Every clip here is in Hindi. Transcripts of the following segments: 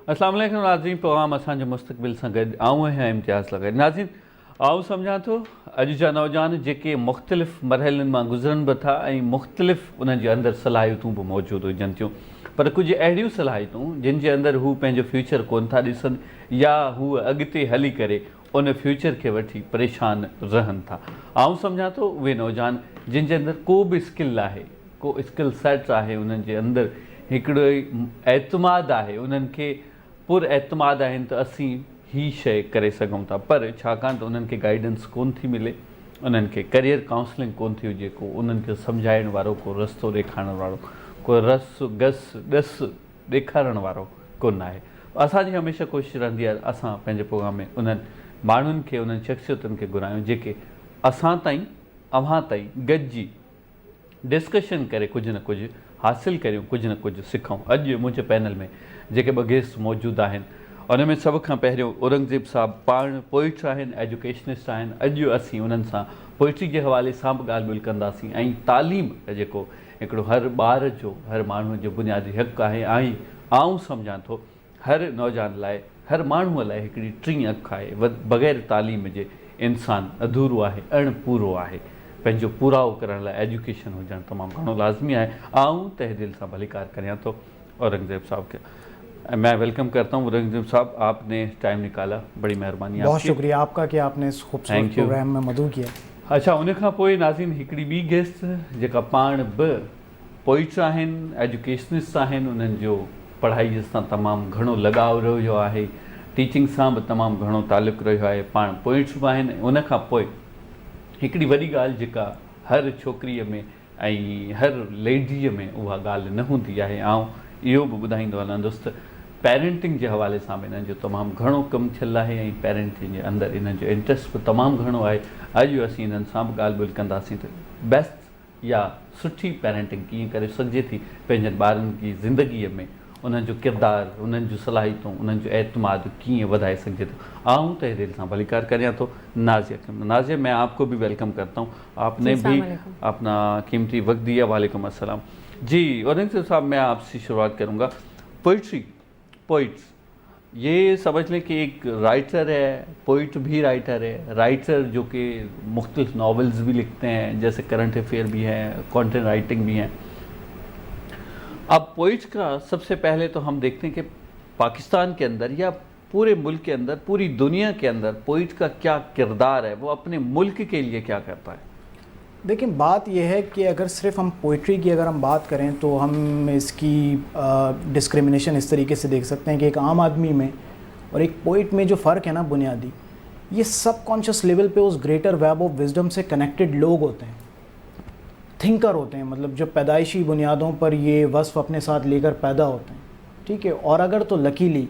अस्सलाम वालेकुम नाज़रीन, प्रोग्राम असांजे मुस्तक़बिल सां गॾु आऊं आहियां इम्तियाज़ लॻाए। नाज़रीन, आऊं सम्झां थो अॼु जा नौजवान जेके मुख़्तलिफ़ मरहलनि मां गुज़रनि बि था ऐं मुख़्तलिफ़ उन्हनि जे अंदरि सलाहियतूं बि मौजूदु हुजनि थियूं, पर कुझु अहिड़ियूं सलाहियतूं जिन जे अंदरि हू पंहिंजो फ्यूचर कोन था ॾिसनि या हू अॻिते हली करे उन फ्यूचर खे वठी परेशान रहनि था। आऊं सम्झां थो उहे नौजवान जिन जे अंदरि को बि स्किल आहे, को स्किल सेट आहे, उन्हनि जे अंदरि हिकिड़ो एतमाद आहे, उन्हनि खे पुर एतमाद आहिनि त असीं ही शइ करे सघूं था, पर छाकाणि त उन्हनि खे गाइडेंस कोन थी मिले, उन्हनि खे करियर काउंसलिंग कोन थी हुजे, को उन्हनि खे सम्झाइण वारो, को रस्तो ॾेखारण वारो, को ॾस ॾेखारण वारो कोन आहे। असांजी हमेशह कोशिशि रहंदी आहे असां पंहिंजे प्रोग्राम में उन्हनि माण्हुनि खे, उन्हनि शख़्सियतुनि खे घुरायूं जेके असां ताईं, अव्हां ताईं गॾिजी डिस्कशन करे कुझु न कुझु हासिलु करियूं, कुझु न कुझु सिखूं। अॼु मुंहिंजे पैनल में जेके ॿ गेस्ट मौजूदु आहिनि उन में सभ खां पहिरियों औरंगज़ेब साहिबु पाण पोइट आहिनि, एजुकेशनिस्ट आहिनि। अॼु असीं उन्हनि सां पोइट्री जे हवाले सां बि ॻाल्हि ॿोल कंदासीं ऐं तालीम जेको हिकिड़ो हर ॿार जो, हर माण्हूअ जो बुनियादी हक़ु आहे ऐं आऊं सम्झां थो हर नौजवान लाइ, हर माण्हूअ लाइ हिकिड़ी टीं अखि आहे। बग़ैर तालीम जे इंसानु अधूरो आहे, अणपूरो आहे। पंहिंजो पूराओ करण लाइ एजुकेशन हुजणु तमामु घणो लाज़मी आहे। आऊं तहे दिल सां भलीकार करियां थो औरंगज़ेब साहब के। मैं वेलकम करता हूँ औरंगज़ेब साहब, आपने टाइम निकाला, बड़ी मेहरबानी। बहुत शुक्रिया आपका कि आपने इस खूबसूरत प्रोग्राम में मदऊ किया। अच्छा, उन खां पोइ नाज़रीन हिकिड़ी ॿी गेस्ट जेका पाण बि पोइट आहिनि, एजुकेशनिस्ट आहिनि, उन्हनि जो पढ़ाईअ सां तमामु घणो लॻाव रहियो आहे, टीचिंग सां बि तमामु घणो तालुक़ु रहियो आहे, पाण पोइट्स बि आहिनि। उन खां पोइ हिकिड़ी वॾी ॻाल्हि जेका हर छोकिरीअ में ऐं हर लेडीअ में उहा ॻाल्हि न हूंदी आहे, ऐं इहो बि ॿुधाईंदो हलंदुसि त पेरेंटिंग जे हवाले सां बि इन्हनि जो तमामु घणो कमु थियल आहे ऐं पेरेंटिंग जे अंदरि इन्हनि जो इंट्रस्ट बि तमामु घणो आहे। अॼु असीं इन्हनि सां बि ॻाल्हि ॿोल कंदासीं त बेस्ट या सुठी पेरेंटिंग कीअं करे सघिजे थी, पंहिंजनि ॿारनि जी ज़िंदगीअ में उन्हनि जो किरदारु, उन्हनि जूं सलाहियतूं, उन्हनि जो एतमाद कीअं वधाए सघिजे थो। आऊं तहे दिल सां भलीकार करियां थो नाज़िया, मैं आपको भी वेलकम करता हूँ, आपने भी अपना कीमती वक्त दिया। वालेकुम अस्सलाम जी। औरंगज़ेब साहब, मैं आपसे शुरुआत करूँगा। पोइट्स ये समझ लें कि एक राइटर है, पोइट भी राइटर है। राइटर जो कि मुख्तलिफ नावल्स भी लिखते हैं, जैसे करंट अफेयर भी हैं, कंटेंट राइटिंग भी हैं। अब पोइट का सबसे पहले तो हम देखते हैं कि पाकिस्तान के अंदर या पूरे मुल्क के अंदर, पूरी दुनिया के अंदर पोइट का क्या किरदार है, वो अपने मुल्क के लिए क्या करता है? देखिए, बात यह है कि अगर सिर्फ हम पोइट्री की अगर हम बात करें तो हम इसकी डिस्क्रिमिनेशन इस तरीके से देख सकते हैं कि एक आम आदमी में और एक पोइट में जो फ़र्क है ना बुनियादी, ये सब कॉन्शियस लेवल पे उस ग्रेटर वेब ऑफ विजडम से कनेक्टेड लोग होते हैं, थिंकर होते हैं, मतलब जो पैदाइशी बुनियादों पर ये वस्फ़ अपने साथ लेकर पैदा होते हैं, ठीक है। और अगर तो लकीली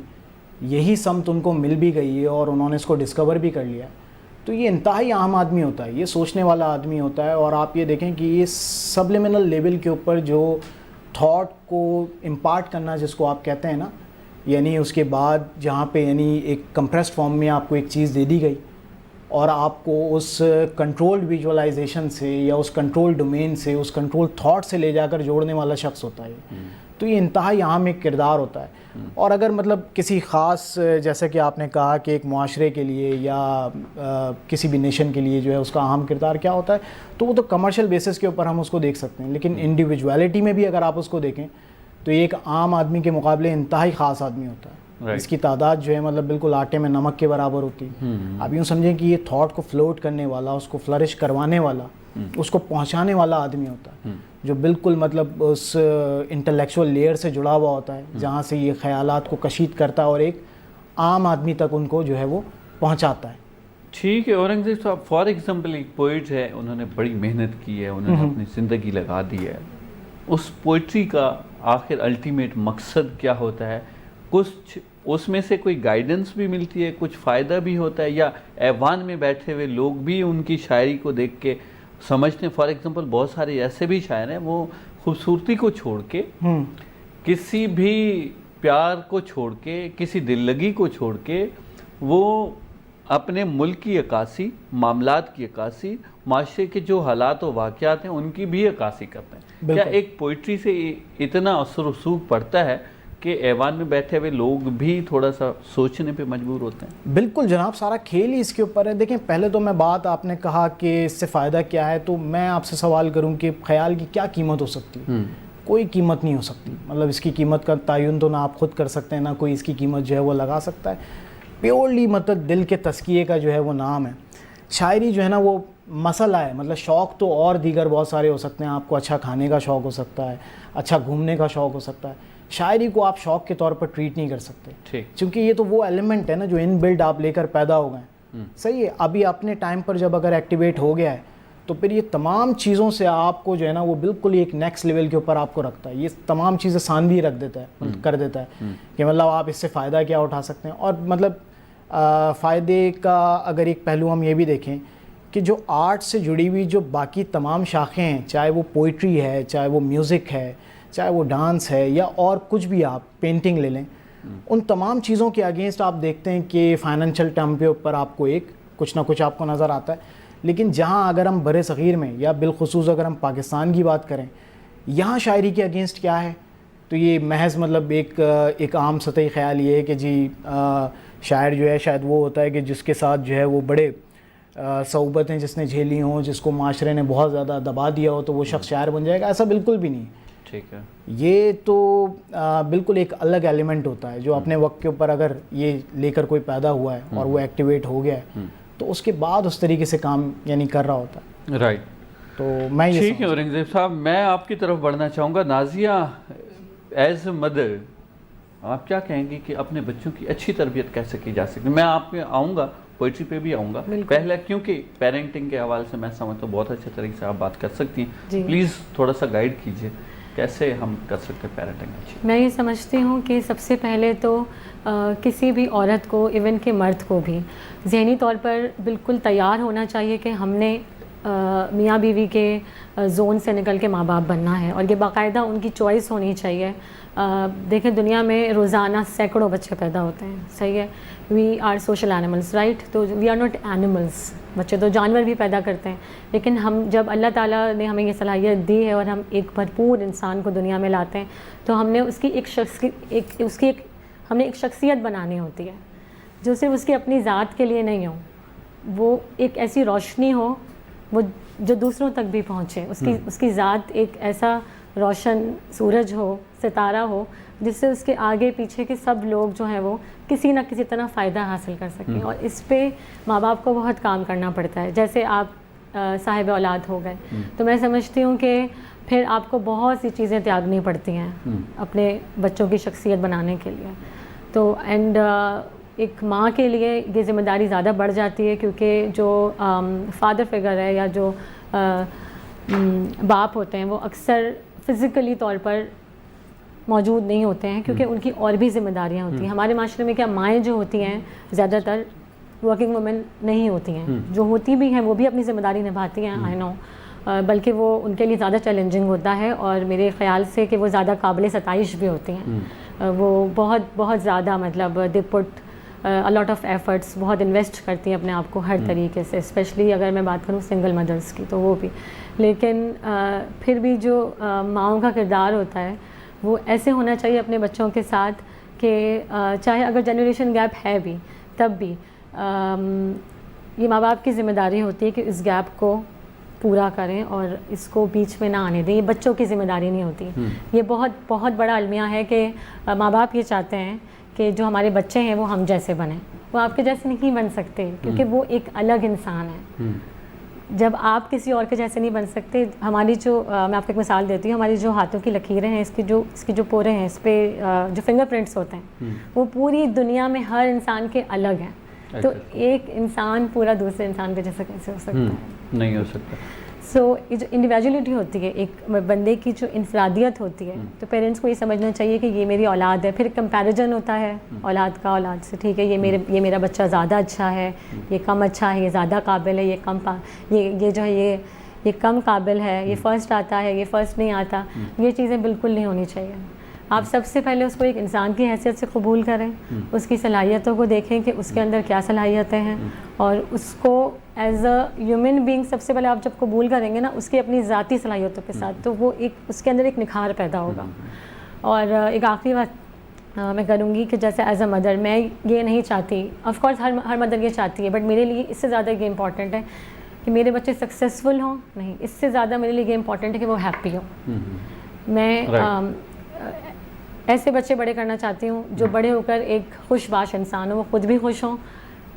यही समत उनको मिल भी गई है और उन्होंने इसको डिस्कवर भी कर लिया है, तो ये इंतहाई आम आदमी होता है, ये सोचने वाला आदमी होता है। और आप ये देखें कि ये सबलिमिनल लेवल के ऊपर जो थॉट को इम्पार्ट करना जिसको आप कहते हैं ना, यानी उसके बाद जहाँ पे यानी एक कंप्रेस्ड फॉर्म में आपको एक चीज़ दे दी गई और आपको उस कंट्रोल्ड विजुअलाइजेशन से या उस कंट्रोल डोमेन से, उस कंट्रोल थॉट से ले जाकर जोड़ने वाला शख्स होता है। तो ये इंतहाई अहम एक किरदार होता है। और अगर मतलब किसी ख़ास, जैसे कि आपने कहा कि एक मुआशरे के लिए या किसी भी नेशन के लिए जो है उसका अहम किरदार क्या होता है, तो वो तो कमर्शियल बेसिस के ऊपर हम उसको देख सकते हैं, लेकिन इंडिविजुअलिटी में भी अगर आप उसको देखें तो ये एक आम आदमी के मुकाबले इंतहाई ख़ास आदमी होता है। इसकी तादाद जो है मतलब बिल्कुल आटे में नमक के बराबर होती है। आप यूँ समझें कि ये थॉट को फ्लोट करने वाला, उसको फ्लरिश करवाने वाला, उसको पहुंचाने वाला आदमी होता है, जो बिल्कुल मतलब उस इंटेलेक्चुअल लेयर से जुड़ा हुआ होता है, जहाँ से ये ख्यालात को कशीद करता है और एक आम आदमी तक उनको जो है वो पहुंचाता है। ठीक है औरंगज़ेब साहब, फॉर एग्जांपल एक पोइट है, उन्होंने बड़ी मेहनत की है, उन्होंने अपनी ज़िंदगी लगा दी है। उस पोइट्री का आखिर अल्टीमेट मकसद क्या होता है? कुछ उसमें से कोई गाइडेंस भी मिलती है, कुछ फ़ायदा भी होता है, या ऐवान में बैठे हुए लोग भी उनकी शायरी को देख के समझते हैं? फॉर एग्जांपल बहुत सारे ऐसे भी शायर हैं वो खूबसूरती को छोड़ के, किसी भी प्यार को छोड़ के, किसी दिल लगी को छोड़ के वो अपने मुल्क की अक्कासी, मामलात की अक्कासी, माशरे के जो हालात और वाक़यात हैं उनकी भी अक्कासी करते हैं। क्या एक पोइट्री से इतना असर रसूख पड़ता है के ऐवान में बैठे हुए लोग भी थोड़ा सा सोचने पे मजबूर होते हैं? बिल्कुल जनाब, सारा खेल ही इसके ऊपर है। देखें, पहले तो मैं बात, आपने कहा कि इससे फ़ायदा क्या है, तो मैं आपसे सवाल करूं कि ख्याल की क्या कीमत हो सकती है? कोई कीमत नहीं हो सकती। मतलब इसकी कीमत का तयन तो ना आप खुद कर सकते हैं, ना कोई इसकी कीमत जो है वो लगा सकता है। प्योरली मतलब दिल के तस्किए का जो है वो नाम है। शायरी जो है ना वो मसला है। मतलब शौक़ तो और दीगर बहुत सारे हो सकते हैं। आपको अच्छा खाने का शौक़ हो सकता है, अच्छा घूमने का शौक़ हो सकता है। शायरी को आप शौक़ के तौर पर ट्रीट नहीं कर सकते, ठीक, क्योंकि ये तो वो एलिमेंट है ना जो इन बिल्ड आप लेकर पैदा हो गए। सही है, अभी अपने टाइम पर जब अगर एक्टिवेट हो गया है तो फिर ये तमाम चीज़ों से आपको जो है ना वो बिल्कुल एक नेक्स्ट लेवल के ऊपर आपको रखता है। ये तमाम चीज़ें सांवी रख देता है, कर देता है कि मतलब आप इससे फ़ायदा क्या उठा सकते हैं। और मतलब फ़ायदे का अगर एक पहलू हम ये भी देखें कि जो आर्ट से जुड़ी हुई जो बाकी तमाम शाखें हैं, चाहे वो पोइट्री है, चाहे वो म्यूज़िक है, चाहे वो डांस है, या और कुछ भी, आप पेंटिंग ले लें, उन तमाम चीज़ों के अगेंस्ट आप देखते हैं कि फ़ाइनेंशियल टर्म के ऊपर आपको एक कुछ ना कुछ आपको नज़र आता है। लेकिन जहाँ अगर हम बड़े सग़ीर में या बिलखुसूस अगर हम पाकिस्तान की बात करें, यहाँ शायरी के अगेंस्ट क्या है, तो ये महज मतलब एक आम सतही ख्याल ये है कि जी शायर जो है शायद वो होता है कि जिसके साथ जो है वो बड़े सऊबतें जिसने झेली हों, जिसको माशरे ने बहुत ज़्यादा दबा दिया हो, तो वो शख्स शायर बन जाएगा। ऐसा बिल्कुल भी नहीं। ठीक है, ये तो बिल्कुल एक अलग एलिमेंट होता है जो अपने वक्त के ऊपर अगर ये लेकर कोई पैदा हुआ है और वो एक्टिवेट हो गया है तो उसके बाद उस तरीके से काम यानी कर रहा होता है। राइट। तो मैं ये ठीक है औरंगज़ेब साहब, मैं आपकी तरफ बढ़ना चाहूँगा। नाज़िया, एज ए मदर आप क्या कहेंगी कि अपने बच्चों की अच्छी तरबियत कैसे की जा सकती है? मैं आप पे आऊँगा, पोइट्री पे भी आऊँगा पहले, क्योंकि पेरेंटिंग के हवाले से मैं समझता हूँ बहुत अच्छे तरीके से आप बात कर सकती हैं। प्लीज़ थोड़ा सा गाइड कीजिए, कैसे हम कर सकते हैं पेरेंटिंग अच्छी? मैं ये समझती हूँ कि सबसे पहले तो किसी भी औरत को, इवन के मर्द को भी ज़हनी तौर पर बिल्कुल तैयार होना चाहिए कि हमने मियाँ बीवी के जोन से निकल के माँ बाप बनना है, और ये बाकायदा उनकी चॉइस होनी चाहिए। देखें, दुनिया में रोज़ाना सैकड़ों बच्चे पैदा होते हैं, सही है। We are social animals, right? तो वी आर नॉट एनिमल्स। बच्चे तो जानवर भी पैदा करते हैं, लेकिन हम जब अल्लाह ताला ने हमें ये सलाहियत दी है और हम एक भरपूर इंसान को दुनिया में लाते हैं, तो हमने उसकी हमने एक शख्सियत बनानी होती है जो सिर्फ उसकी अपनी ज़ात के लिए नहीं हो, वो एक ऐसी रोशनी हो वो जो दूसरों तक भी पहुँचे। उसकी ज़ात एक ऐसा रोशन सूरज हो, सितारा हो, जिससे उसके आगे पीछे के सब लोग जो हैं वो किसी न किसी तरह फ़ायदा हासिल कर सकें। और इस पे माँ बाप को बहुत काम करना पड़ता है। जैसे आप साहिब औलाद हो गए, तो मैं समझती हूँ कि फिर आपको बहुत सी चीज़ें त्यागनी पड़ती हैं अपने बच्चों की शख्सियत बनाने के लिए। तो एक माँ के लिए ये ज़िम्मेदारी ज़्यादा बढ़ जाती है, क्योंकि जो फादर फिगर है या जो बाप होते हैं वो अक्सर फ़िज़िकली तौर पर मौजूद नहीं होते हैं, क्योंकि उनकी और भी ज़िम्मेदारियाँ होती हैं। हमारे माशरे में क्या माएँ जो होती हैं ज़्यादातर वर्किंग वुमेन नहीं होती हैं, जो होती भी हैं वो भी अपनी ज़िम्मेदारी निभाती हैं, आई नो, बल्कि वो उनके लिए ज़्यादा चैलेंजिंग होता है, और मेरे ख़्याल से कि वो ज़्यादा काबिल सताइश भी होती हैं। वो बहुत ज़्यादा मतलब they put a lot of efforts, बहुत इन्वेस्ट करती हैं अपने आप को हर तरीके से, स्पेशली अगर मैं बात करूँ सिंगल मदर्स की, तो वो भी। लेकिन फिर भी जो माँओं का किरदार होता है वो ऐसे होना चाहिए अपने बच्चों के साथ कि चाहे अगर जनरेशन गैप है भी, तब भी ये माँ बाप की ज़िम्मेदारी होती है कि इस गैप को पूरा करें और इसको बीच में ना आने दें। ये बच्चों की ज़िम्मेदारी नहीं होती। ये बहुत बहुत बड़ा अलमिया है कि माँ बाप ये चाहते हैं कि जो हमारे बच्चे हैं वो हम जैसे बने। वो आपके जैसे नहीं बन सकते, क्योंकि वो एक अलग इंसान है। जब आप किसी और के जैसे नहीं बन सकते, हमारी जो मैं आपको एक मिसाल देती हूँ, हमारी जो हाथों की लकीरें हैं, इसकी जो पोरे हैं, इस पर जो फिंगरप्रिंट्स होते हैं, वो पूरी दुनिया में हर इंसान के अलग हैं। तो एक इंसान पूरा दूसरे इंसान के जैसा कैसे हो सकता है? नहीं हो सकता। सो ये जो इंडिविजुअलिटी होती है, एक बंदे की जो इंफरादियत होती है, तो पेरेंट्स को ये समझना चाहिए कि ये मेरी औलाद है। फिर कंपैरिजन होता है औलाद का औलाद से, ठीक है, ये मेरा बच्चा ज़्यादा अच्छा है, ये कम अच्छा है, ये ज़्यादा काबिल है, ये जो है ये कम काबिल है, ये फ़र्स्ट आता है, ये फ़र्स्ट नहीं आता। ये चीज़ें बिल्कुल नहीं होनी चाहिए। आप सबसे पहले उसको एक इंसान की हैसियत से कबूल करें, उसकी सलाहियतों को देखें कि उसके अंदर क्या सलाहियतें हैं, और उसको एज अ ह्यूमन बीइंग सबसे पहले आप जब कबूल करेंगे ना उसकी अपनी ज़ाती सलाहियतों के साथ, तो वो एक उसके अंदर एक निखार पैदा होगा। और एक आखिरी बात मैं करूँगी कि जैसे एज अ मदर मैं ये नहीं चाहती, ऑफ कोर्स हर मदर ये चाहती है, बट मेरे लिए इससे ज़्यादा ये इम्पॉर्टेंट है कि मेरे बच्चे सक्सेसफुल हों, नहीं इससे ज़्यादा मेरे लिए ये इम्पॉर्टेंट है कि वो हैप्पी हों। मैं ऐसे बच्चे बड़े करना चाहती हूँ जो बड़े होकर एक खुशबाश इंसान हो, वो खुद भी खुश हों,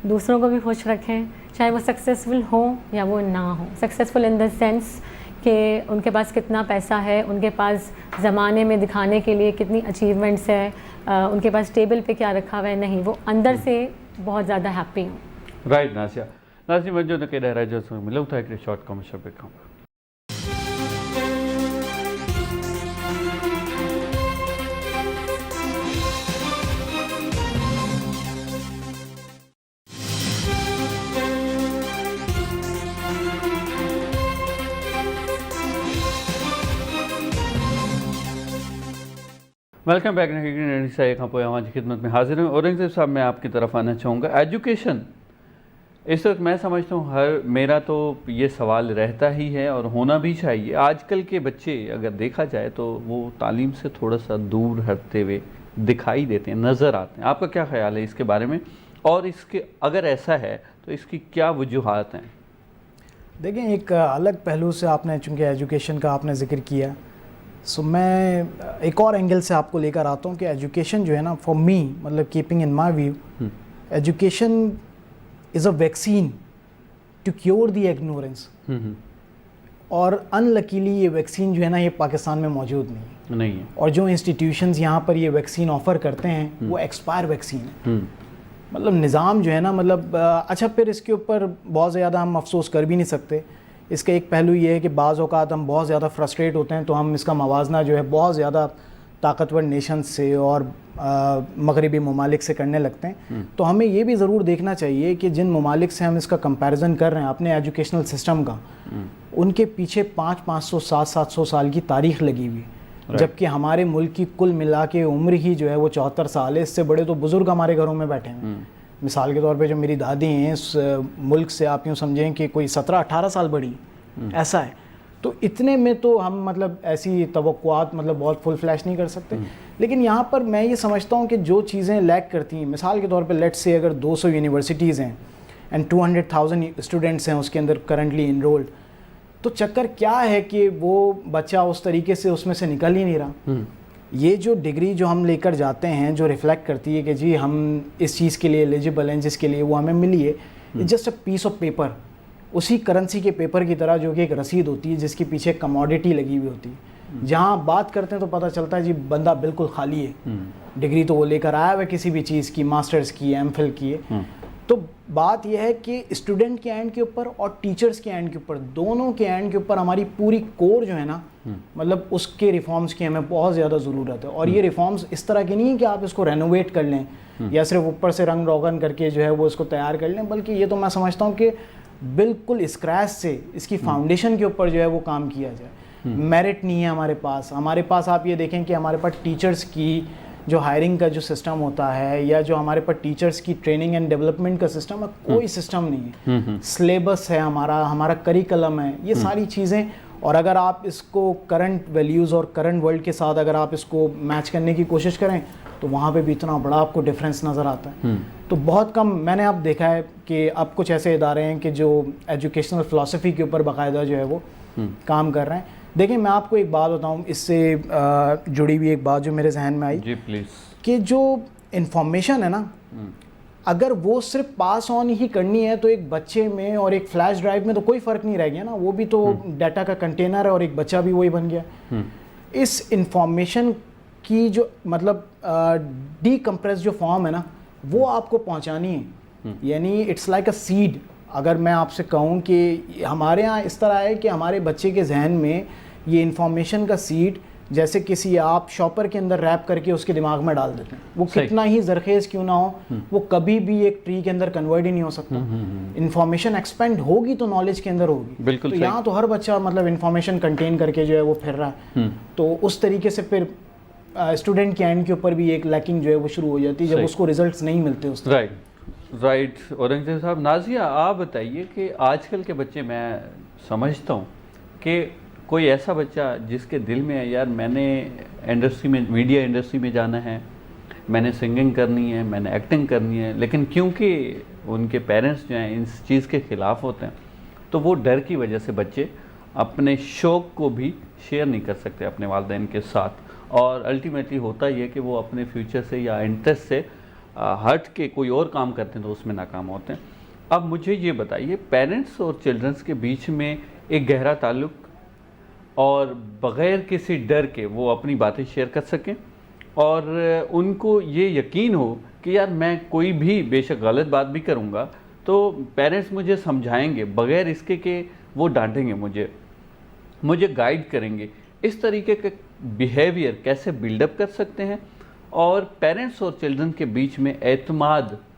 दूसरों को भी खुश रखें, चाहे वो सक्सेसफुल हो या वो ना हो। सक्सेसफुल इन द सेंस कि उनके पास कितना पैसा है, उनके पास ज़माने में दिखाने के लिए कितनी अचीवमेंट्स है, उनके पास टेबल पे क्या रखा हुआ है, नहीं वो अंदर से बहुत ज़्यादा हैप्पी हों। राइट नासिया, नाज़रीन वजो न के रह जो मिलूं था एक शॉर्ट कमर्शियल ब्रेक खां। वेलकम बैक की खिदमत में हाजिर हूँ। औरंगजेब साहब मैं आपकी तरफ आना चाहूँगा। एजुकेशन इस वक्त मैं समझता हूँ मेरा तो ये सवाल रहता ही है और होना भी चाहिए। आजकल के बच्चे अगर देखा जाए तो वो तालीम से थोड़ा सा दूर हटते हुए दिखाई देते हैं, नज़र आते हैं। आपका क्या ख्याल है इसके बारे में, और इसके अगर ऐसा है तो इसकी क्या वजूहात हैं? देखें, एक अलग पहलू से आपने चूँकि एजुकेशन का आपने ज़िक्र किया, सो मैं एक और एंगल से आपको लेकर आता हूँ कि एजुकेशन जो है ना, फॉर मी, मतलब keeping in my view, education is a vaccine to cure the ignorance. और अनलकीली ये वैक्सीन जो है ना, ये पाकिस्तान में मौजूद नहीं है। और जो इंस्टीट्यूशंस यहाँ पर ये वैक्सीन ऑफ़र करते हैं वो एक्सपायर वैक्सीन है। मतलब निज़ाम जो है ना, मतलब अच्छा, फिर इसके ऊपर बहुत ज़्यादा हम अफसोस कर भी नहीं सकते। इसका एक पहलू ये है कि बाज़ औक़ात हम बहुत ज़्यादा फ्रस्ट्रेट होते हैं तो हम इसका मवाजना जो है बहुत ज़्यादा ताकतवर नेशन से और मगरबी ममालिक से करने लगते हैं। तो हमें ये भी ज़रूर देखना चाहिए कि जिन ममालिक से हम इसका कंपैरिजन कर रहे हैं अपने एजुकेशनल सिस्टम का, उनके पीछे 500, 700 साल की तारीख़ लगी हुई है, जबकि हमारे मुल्क की कुल मिला के उम्र ही जो है वो 74 साल है। इससे बड़े तो बुज़ुर्ग हमारे घरों में बैठे हैं। मिसाल के तौर पे जो मेरी दादी हैं, इस मुल्क से आप यूँ समझें कि कोई 17-18 साल बड़ी, ऐसा है। तो इतने में तो हम मतलब ऐसी तवक्कुआत मतलब बहुत फुल फ्लैश नहीं कर सकते। लेकिन यहाँ पर मैं ये समझता हूँ कि जो चीज़ें लैक करती हैं, मिसाल के तौर पे लेट्स से अगर 200 यूनिवर्सिटीज़ हैं एंड 200,000 स्टूडेंट्स हैं उसके अंदर करंटली इनरोल्ड, तो चक्कर क्या है कि वो बच्चा उस तरीके से उसमें से निकल ही नहीं रहा। ये जो डिग्री जो हम लेकर जाते हैं, जो रिफ्लेक्ट करती है कि जी हम इस चीज़ के लिए एलिजिबल हैं, जिसके लिए वो हमें मिली है, it's just a piece of paper, उसी करेंसी के पेपर की तरह, जो कि एक रसीद होती है जिसके पीछे कमोडिटी लगी हुई होती है। जहाँ बात करते हैं तो पता चलता है जी बंदा बिल्कुल खाली है, डिग्री तो वो लेकर आया हुआ किसी भी चीज़ की, मास्टर्स की, एमफिल की है। तो बात यह है कि स्टूडेंट के एंड के ऊपर और टीचर्स के एंड के ऊपर, दोनों के एंड के ऊपर हमारी पूरी कोर जो है ना, मतलब उसके रिफॉर्म्स की हमें बहुत ज़्यादा ज़रूरत है। और ये रिफॉर्म्स इस तरह के नहीं है कि आप इसको रेनोवेट कर लें या सिर्फ ऊपर से रंग रोगन करके जो है वो इसको तैयार कर लें, बल्कि ये तो मैं समझता हूँ कि बिल्कुल स्क्रैच से इसकी फाउंडेशन के ऊपर जो है वो काम किया जाए। मेरिट नहीं है हमारे पास आप ये देखें कि हमारे पास टीचर्स की जो हायरिंग का जो सिस्टम होता है, या जो हमारे पास टीचर्स की ट्रेनिंग एंड डेवलपमेंट का सिस्टम है, कोई सिस्टम नहीं है। सिलेबस है हमारा करिकुलम है, ये सारी चीज़ें। और अगर आप इसको करंट वैल्यूज़ और करंट वर्ल्ड के साथ अगर आप इसको मैच करने की कोशिश करें तो वहाँ पे भी इतना बड़ा आपको डिफरेंस नज़र आता है। तो बहुत कम मैंने अब देखा है कि अब कुछ ऐसे इदारे हैं कि जो एजुकेशनल फ़िलासफ़ी के ऊपर बाकायदा जो है वो काम कर रहे हैं। देखिए, मैं आपको एक बात बताऊं, इससे जुड़ी हुई एक बात जो मेरे जहन में आई, जी प्लीज़, कि जो इन्फॉर्मेशन है ना, अगर वो सिर्फ पास ऑन ही करनी है तो एक बच्चे में और एक फ्लैश ड्राइव में तो कोई फ़र्क नहीं रह गया ना, वो भी तो डाटा का कंटेनर है और एक बच्चा भी वही बन गया। इस इंफॉर्मेशन की जो मतलब डीकम्प्रेस जो फॉर्म है ना, वो आपको पहुंचानी है। यानी इट्स लाइक अ सीड। अगर मैं आपसे कहूँ कि हमारे यहाँ इस तरह है कि हमारे बच्चे के जहन में ये इन्फॉर्मेशन का सीड जैसे किसी आप शॉपर के अंदर रैप करके उसके दिमाग में डाल देते हैं, वो कितना ही जरखेज़ क्यों ना हो, वो कभी भी एक ट्री के अंदर कन्वर्ट ही नहीं हो सकता। इन्फॉर्मेशन एक्सपेंड होगी तो नॉलेज के अंदर होगी। बिल्कुल। तो यहाँ तो हर बच्चा मतलब इन्फॉर्मेशन कंटेन करके जो है वो फिर रहा है। तो उस तरीके से फिर स्टूडेंट के एंड के ऊपर भी एक लैकिंग जो है वो शुरू हो जाती है जब उसको रिजल्ट्स नहीं मिलते उस। राइट औरंगजेब साहब। नाजिया, आप बताइए कि आजकल के बच्चे, मैं समझता हूँ कि कोई ऐसा बच्चा जिसके दिल में है यार मैंने इंडस्ट्री में, मीडिया इंडस्ट्री में जाना है, मैंने सिंगिंग करनी है, मैंने एक्टिंग करनी है, लेकिन क्योंकि उनके पेरेंट्स जो हैं इस चीज़ के ख़िलाफ़ होते हैं, तो वो डर की वजह से बच्चे अपने शौक़ को भी शेयर नहीं कर सकते अपने वालिदैन के साथ, और अल्टीमेटली होता ये है कि वो अपने फ्यूचर से या इंटरेस्ट से हट के कोई और काम करते हैं तो उसमें नाकाम होते हैं। अब मुझे ये बताइए, पेरेंट्स और चिल्ड्रंस के बीच में एक गहरा ताल्लुक़ और बग़ैर किसी डर के वो अपनी बातें शेयर कर सकें और उनको ये यकीन हो कि यार मैं कोई भी बेशक गलत बात भी करूँगा तो पेरेंट्स मुझे समझाएंगे, बग़ैर इसके कि वो डांटेंगे मुझे गाइड करेंगे, इस तरीके के बिहेवियर कैसे बिल्डअप कर सकते हैं और पेरेंट्स और चिल्ड्रन के बीच में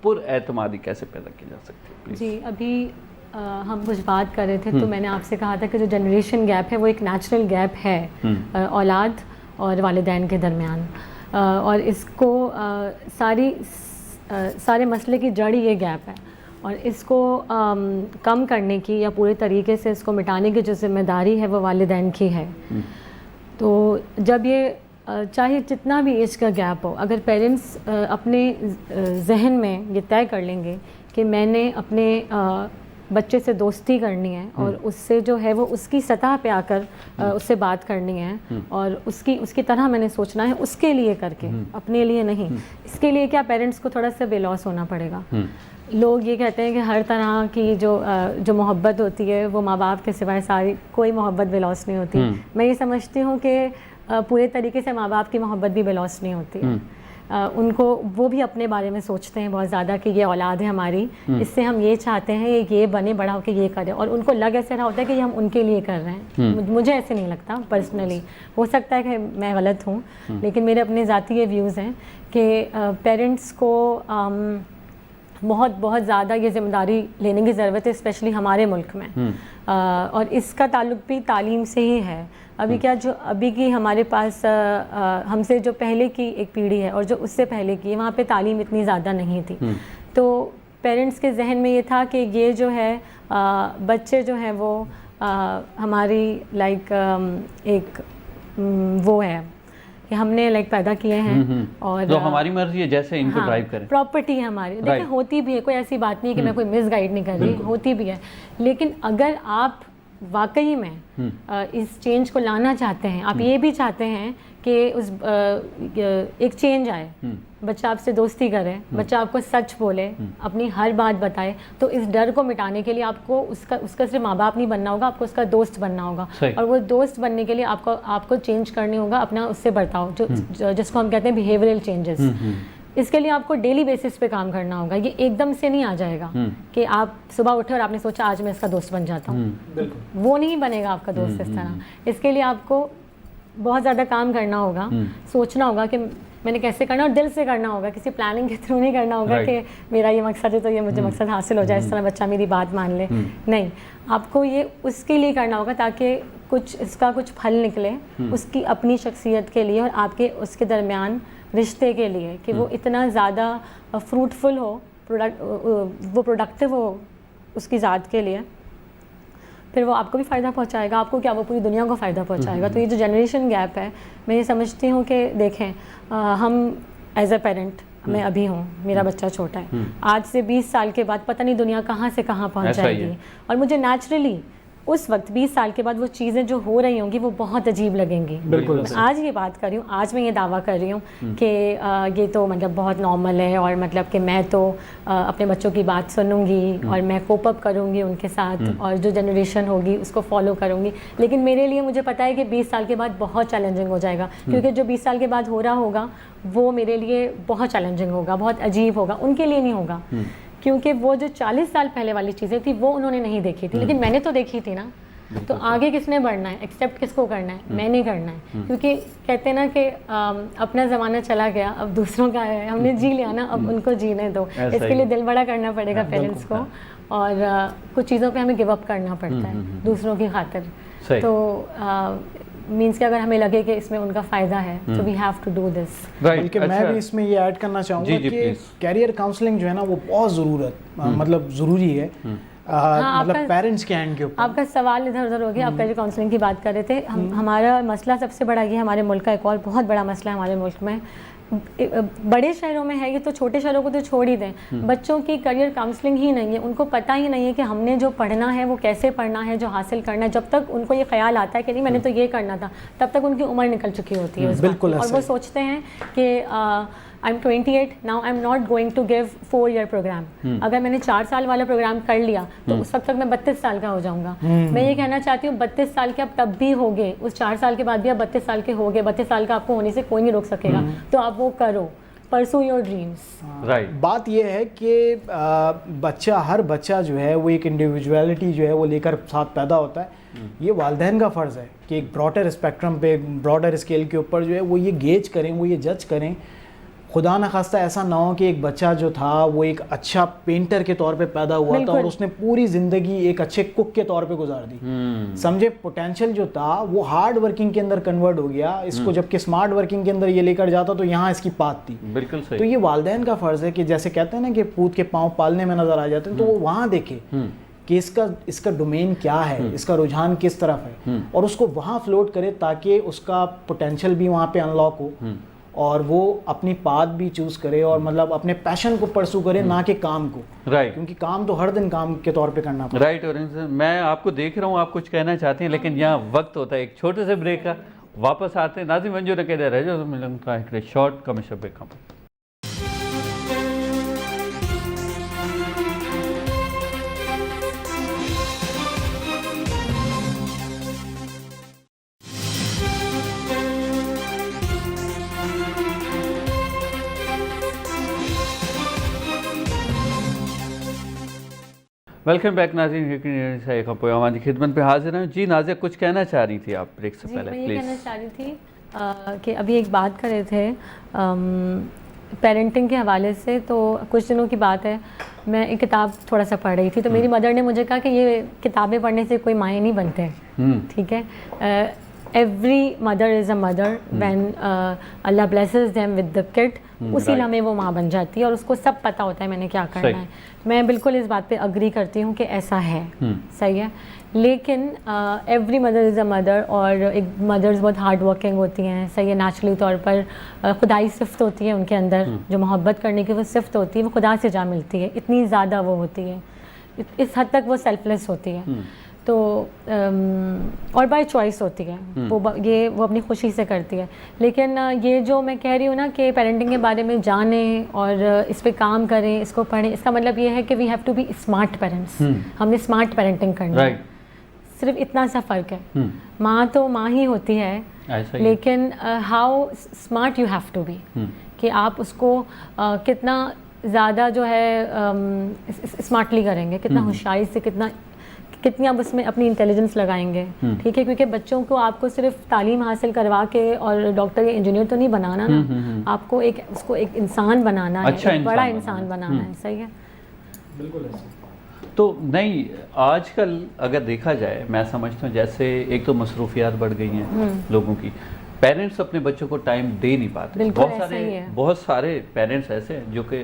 पुरएतमादी कैसे पैदा की जा सकती है? जी, अभी हम कुछ बात कर रहे थे तो मैंने आपसे कहा था कि जो जनरेशन गैप है वो एक नेचुरल गैप है औलाद और वालिदैन के दरमियान, और इसको सारे मसले की जड़ ये गैप है, और इसको कम करने की या पूरे तरीके से इसको मिटाने की जो जिम्मेदारी है वो वालिदैन की है। तो जब ये चाहे जितना भी एज का गैप हो, अगर पेरेंट्स अपने जहन में ये तय कर लेंगे कि मैंने अपने बच्चे से दोस्ती करनी है और उससे जो है वो उसकी सतह पे आकर उससे बात करनी है और उसकी तरह मैंने सोचना है, उसके लिए करके, अपने लिए नहीं। इसके लिए क्या पेरेंट्स को थोड़ा सा बेलौस होना पड़ेगा। लोग ये कहते हैं कि हर तरह की जो मोहब्बत होती है वो माँ बाप के सिवाय सारी कोई मोहब्बत बेलौस नहीं होती। मैं ये समझती हूँ कि पूरे तरीके से माँ बाप की मोहब्बत भी बेलौस नहीं होती है। उनको वो भी अपने बारे में सोचते हैं बहुत ज़्यादा कि ये औलाद है हमारी, इससे हम ये चाहते हैं ये बने, बड़ा होकर ये करे, और उनको लग ऐसे रहा होता है कि ये हम उनके लिए कर रहे हैं। मुझे ऐसे नहीं लगता पर्सनली, हो सकता है कि मैं गलत हूँ, लेकिन मेरे अपने ज़ाती ये व्यूज़ हैं कि पेरेंट्स को बहुत ज़्यादा ये ज़िम्मेदारी लेने की ज़रूरत है, स्पेशली हमारे मुल्क में। और इसका ताल्लुक भी तालीम से ही है। अभी क्या जो अभी की हमारे पास हमसे जो पहले की एक पीढ़ी है और जो उससे पहले की, वहाँ पे तालीम इतनी ज़्यादा नहीं थी। तो पेरेंट्स के जहन में ये था कि ये जो है बच्चे जो हैं वो हमारी एक वो है कि हमने पैदा किए हैं और तो हमारी मर्जी है जैसे इनको ड्राइव करें, प्रॉपर्टी है हमारी। देखिए होती भी है, कोई ऐसी बात नहीं है कि मैं कोई मिसगाइड नहीं कर रही, होती भी है। लेकिन अगर आप वाकई में इस चेंज को लाना चाहते हैं, आप ये भी चाहते हैं कि एक चेंज आए, बच्चा आपसे दोस्ती करे, बच्चा आपको सच बोले, अपनी हर बात बताए, तो इस डर को मिटाने के लिए आपको उसका सिर्फ माँ बाप नहीं बनना होगा, आपको उसका दोस्त बनना होगा। और वो दोस्त बनने के लिए आपको चेंज करने होगा अपना उससे बर्ताव, जिसको हम कहते हैं बिहेवियरल चेंजेस। इसके लिए आपको डेली बेसिस पे काम करना होगा। ये एकदम से नहीं आ जाएगा कि आप सुबह उठे और आपने सोचा आज मैं इसका दोस्त बन जाता हूँ, वो नहीं बनेगा आपका दोस्त इस तरह। इसके लिए आपको बहुत ज़्यादा काम करना होगा, सोचना होगा कि मैंने कैसे करना, और दिल से करना होगा, किसी प्लानिंग के थ्रू नहीं करना होगा कि मेरा ये मकसद है तो ये मुझे मकसद हासिल हो जाए, इस तरह बच्चा मेरी बात मान ले। नहीं, आपको ये उसके लिए करना होगा ताकि इसका कुछ फल निकले, उसकी अपनी शख्सियत के लिए और आपके उसके दरमियान रिश्ते के लिए, कि वो इतना ज़्यादा फ्रूटफुल हो, वो प्रोडक्टिव हो उसकी ज़ात के लिए, फिर वो आपको भी फ़ायदा पहुंचाएगा। आपको क्या, वो पूरी दुनिया को फ़ायदा पहुंचाएगा। तो ये जो जनरेशन गैप है, मैं ये समझती हूँ कि देखें, हम एज अ पेरेंट, मैं अभी हूँ, मेरा बच्चा छोटा है, आज से 20 साल के बाद पता नहीं दुनिया कहाँ से कहाँ पहुँच जाएगी, और मुझे नेचुरली उस वक्त 20 साल के बाद वो चीज़ें जो हो रही होंगी वो बहुत अजीब लगेंगी। बिल्कुल। आज ये बात कर रही हूँ, आज मैं ये दावा कर रही हूँ कि ये तो बहुत नॉर्मल है, और कि मैं तो अपने बच्चों की बात सुनूंगी और मैं कोप अप करूँगी उनके साथ, और जो जनरेशन होगी उसको फॉलो करूँगी। लेकिन मेरे लिए मुझे पता है कि 20 साल के बाद बहुत चैलेंजिंग हो जाएगा, क्योंकि जो 20 साल के बाद हो रहा होगा वो मेरे लिए बहुत चैलेंजिंग होगा, बहुत अजीब होगा, उनके लिए नहीं होगा। क्योंकि वो जो 40 साल पहले वाली चीज़ें थी वो उन्होंने नहीं देखी थी, लेकिन मैंने तो देखी थी ना। तो आगे किसने बढ़ना है, एक्सेप्ट किसको करना है, मैंने करना है। क्योंकि कहते हैं ना कि अपना ज़माना चला गया, अब दूसरों का है, हमने जी लिया ना, अब उनको जीने दो। इसके लिए दिल बड़ा करना पड़ेगा पेरेंट्स को, और कुछ चीज़ों पे हमें गिव अप करना पड़ता है दूसरों की खातिर। तो मीन्स कि अगर हमें लगे कि इसमें उनका फ़ायदा है, तो we have to do this. बल्कि मैं भी इसमें ये ऐड करना चाहूँगा कि कैरियर काउंसलिंग जो है ना वो बहुत ज़रूरी है, मतलब पेरेंट्स के एंड के ऊपर। आपका सवाल इधर उधर हो गया, आप कैरियर काउंसलिंग की बात कर रहे थे। हमारा मसला सबसे बड़ा ये, हमारे मुल्क का एक और बहुत बड़ा मसला है हमारे मुल्क में बड़े शहरों में है ये, तो छोटे शहरों को तो छोड़ ही दें। बच्चों की करियर काउंसलिंग ही नहीं है, उनको पता ही नहीं है कि हमने जो पढ़ना है वो कैसे पढ़ना है, जो हासिल करना है। जब तक उनको ये ख्याल आता है कि नहीं मैंने तो ये करना था, तब तक उनकी उम्र निकल चुकी होती है उस बात की। और वो सोचते हैं कि I am 28 now, I am not going to give 4-year programme. अगर मैंने 4 साल वाला प्रोग्राम कर लिया तो उस वक्त तक मैं 32 साल का हो जाऊंगा। मैं ये कहना चाहती हूँ 32 साल के आप तब भी होगे, उस 4 साल के बाद भी आप 32 साल के होगे। 32 साल का आपको होने से कोई नहीं रोक सकेगा, तो आप वो करो, परसू योर ड्रीम्स। राइट। बात ये है कि हर बच्चा जो है वो एक इंडिविजुअलिटी जो है वो लेकर साथ पैदा होता है। ये वालिदैन का फ़र्ज़ है कि एक ब्रॉडर स्पेक्ट्रम पे, ब्रॉडर स्केल के ऊपर जो है वो ये गेज करें, वो ये जज करें। खुदा न खास्ता ऐसा ना हो कि एक बच्चा जो था वो एक अच्छा पेंटर के तौर पे पैदा हुआ था और उसने पूरी ज़िंदगी एक अच्छे कुक के तौर पे गुजार दी। समझे, पोटेंशियल जो था वो हार्ड वर्किंग के अंदर कन्वर्ट हो गया, इसको जबकि स्मार्ट वर्किंग के अंदर ये लेकर जाता तो यहाँ इसकी पात थी। बिल्कुल सही। तो ये वालिदैन का फ़र्ज़ है कि जैसे कहते हैं ना कि पूत के पाँव पालने में नज़र आ जाते हैं, तो वो वहाँ देखे कि इसका डोमेन क्या है, इसका रुझान किस तरफ है, और उसको वहाँ फ्लोट करे ताकि उसका पोटेंशियल भी वहाँ पे अनलॉक हो और वो अपनी पाथ भी चूज करे और मतलब अपने पैशन को परसू करे, ना कि काम को। राइट। क्योंकि काम तो हर दिन काम के तौर पे करना पड़ता है। राइट। और मैं आपको देख रहा हूँ, आप कुछ कहना चाहते हैं, लेकिन यहाँ वक्त होता है एक छोटे से ब्रेक का। वापस आते हैं नाज़िम मंजू ने कह रहे जो मिलता शॉर्ट कमर्शियल ब्रेक का। वेलकम बैक नाज़रीन, हमारी खिदमत पे हाजिर हैं जी। नाज़िया कुछ कहना चाह रही थी आप ब्रेक से पहले? मैं ये कहना चाह रही थी कि अभी एक बात कर रहे थे पेरेंटिंग के हवाले से। तो कुछ दिनों की बात है, मैं एक किताब थोड़ा सा पढ़ रही थी, तो मेरी मदर ने मुझे कहा कि ये किताबें पढ़ने से कोई मायने नहीं बनते। ठीक है, every mother is a mother when Allah blesses them with the kid, उसी लम्हे वो माँ बन जाती है और उसको सब पता होता है मैंने क्या करना है। मैं बिल्कुल इस बात पे अग्री करती हूँ कि ऐसा है, सही है। लेकिन every mother is a mother, और एक मदर्स बहुत हार्ड वर्किंग होती हैं, सही है। नेचुरली तौर पर खुदाई सिफ्त होती है उनके अंदर, जो मोहब्बत करने की वो सिफ्त होती है वो खुदा से जा मिलती है, इतनी ज़्यादा वो होती है, इस हद तक वो सेल्फलेस होती है। तो और बाय चॉइस होती है वो अपनी खुशी से करती है। लेकिन ये जो मैं कह रही हूँ ना कि पेरेंटिंग के बारे में जानें और इस पे काम करें, इसको पढ़ें, इसका मतलब ये है कि we have to be smart parents. हमने स्मार्ट पेरेंटिंग करनी है, सिर्फ इतना सा फ़र्क है। माँ तो माँ ही होती है, लेकिन how smart you have to be, कि आप उसको कितना ज़्यादा जो है स्मार्टली करेंगे, कितना होशियारी से, कितनी आप उसमें अपनी इंटेलिजेंस लगाएंगे। ठीक है, क्योंकि बच्चों को आपको सिर्फ तालीम हासिल करवा के और डॉक्टर या इंजीनियर तो नहीं बनाना ना, आपको उसको एक इंसान बनाना है, एक बड़ा इंसान बनाना है, सही है। बिल्कुल ऐसे। तो नहीं, आजकल अगर देखा जाए, मैं समझता हूँ जैसे एक तो मसरूफियात बढ़ गई हैं लोगों की, पेरेंट्स अपने बच्चों को टाइम दे नहीं पाते। बहुत सारे पेरेंट्स ऐसे हैं जो कि